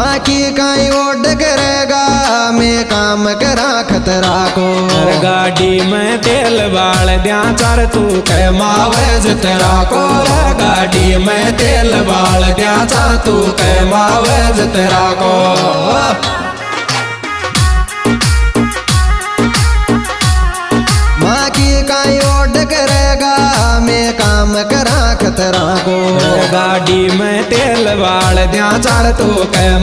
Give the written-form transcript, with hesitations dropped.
बाकी काई ओड करेगा मैं काम करा खतरा को। गाड़ी में तेल बाल द्या चार तू कह मावज तेरा को। गाड़ी में तेल बाल द्या चार तू कह मावज तेरा को। बाकी काई ओड करेगा मैं काम करा खतरा को। गाड़ी में तेल बाल द्या चार तू कह